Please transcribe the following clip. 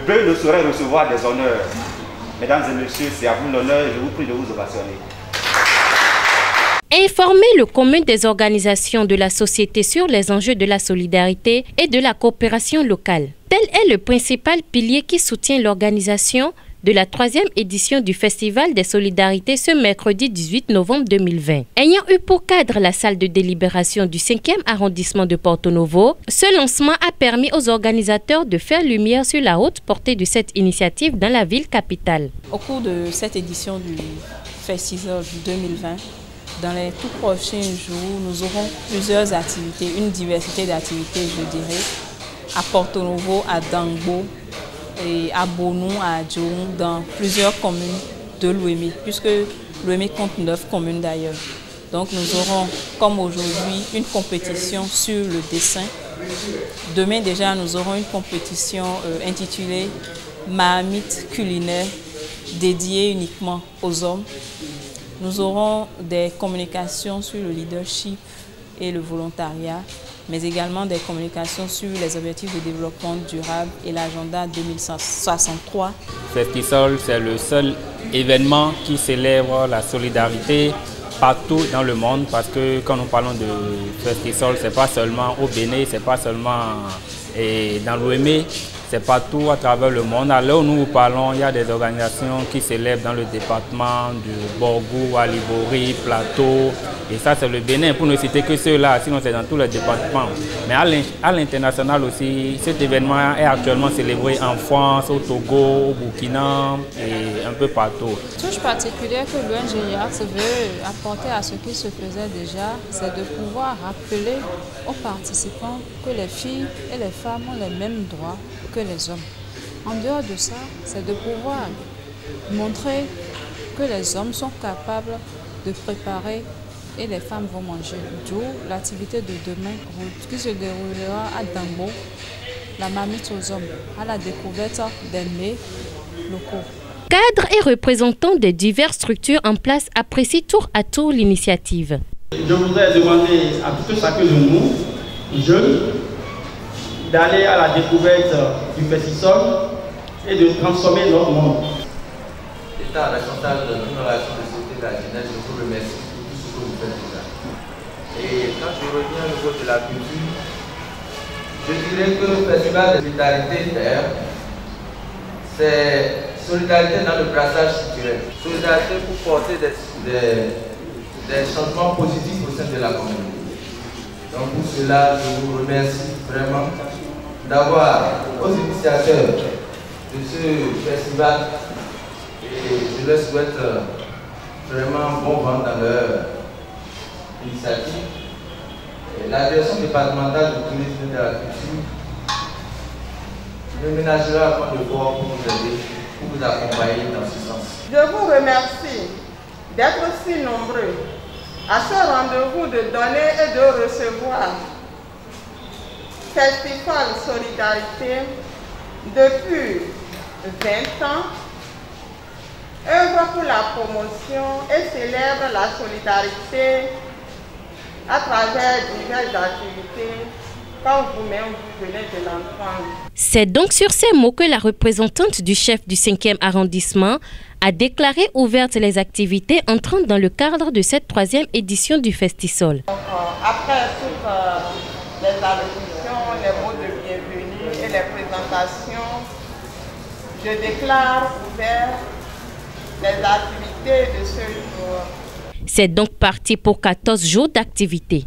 bœuf ne saurait recevoir des honneurs. Mesdames et messieurs, c'est à vous l'honneur, je vous prie de vous ovationner. Informer le commun des organisations de la société sur les enjeux de la solidarité et de la coopération locale. Tel est le principal pilier qui soutient l'organisation de la 3e édition du Festival des Solidarités ce mercredi 18 novembre 2020. Ayant eu pour cadre la salle de délibération du 5e arrondissement de Porto Novo, ce lancement a permis aux organisateurs de faire lumière sur la haute portée de cette initiative dans la ville capitale. Au cours de cette édition du Festival 2020, dans les tout prochains jours, nous aurons plusieurs activités, une diversité d'activités, je dirais, à Porto Novo, à Dangbo, et à Bonou, à Djoum, dans plusieurs communes de l'Ouémé, puisque l'Ouémé compte 9 communes d'ailleurs. Donc nous aurons, comme aujourd'hui, une compétition sur le dessin. Demain déjà, nous aurons une compétition intitulée Marmite culinaire, dédiée uniquement aux hommes. Nous aurons des communications sur le leadership et le volontariat, mais également des communications sur les objectifs de développement durable et l'agenda 2063. Festisol, c'est le seul événement qui célèbre la solidarité partout dans le monde, parce que quand nous parlons de Festisol, ce n'est pas seulement au Bénin, ce n'est pas seulement dans l'Ouémé, c'est partout à travers le monde. À l'heure où nous parlons, il y a des organisations qui célèbrent dans le département du Borgou, Alibori, Plateau. Et ça, c'est le Bénin, pour ne citer que ceux-là, sinon c'est dans tous les départements. Mais à l'international aussi, cet événement est actuellement célébré en France, au Togo, au Burkina et un peu partout. La touche particulière que l'ONG se veut apporter à ce qui se faisait déjà, c'est de pouvoir rappeler aux participants que les filles et les femmes ont les mêmes droits que les hommes. En dehors de ça, c'est de pouvoir montrer que les hommes sont capables de préparer et les femmes vont manger. D'où l'activité de demain qui se déroulera à Dangbo, la marmite aux hommes, à la découverte des mets locaux. Cadres et représentants des diverses structures en place apprécient tour à tour l'initiative. Je voudrais demander à tout chacun de nous, jeunes, d'aller à la découverte du Festisol et de transformer notre monde. L'État responsable de l'innovation de société de la jeunesse, je vous remercie pour tout ce que vous faites déjà. Et quand je reviens au niveau de la culture, je dirais que le Festival de solidarité d'ailleurs, c'est solidarité dans le brassage culturel. Solidarité pour porter des changements positifs au sein de la communauté. Donc pour cela, je vous remercie vraiment d'avoir aux initiateurs de ce festival et je leur souhaite vraiment bon vent dans leur initiative. Et la direction départementale du tourisme et de la culture ne ménagera pas de fort pour vous aider, pour vous accompagner dans ce sens. Je vous remercie d'être si nombreux à ce rendez-vous de donner et de recevoir. Festival Solidarité, depuis 20 ans, œuvre pour la promotion et célèbre la solidarité à travers diverses activités, comme vous-même vous venez de l'entendre. C'est donc sur ces mots que la représentante du chef du 5e arrondissement a déclaré ouvertes les activités entrant dans le cadre de cette 3e édition du Festisol. Donc, après toutes les allocutions, les mots de bienvenue et les présentations, je déclare ouvert les activités de ce jour. C'est donc parti pour 14 jours d'activité.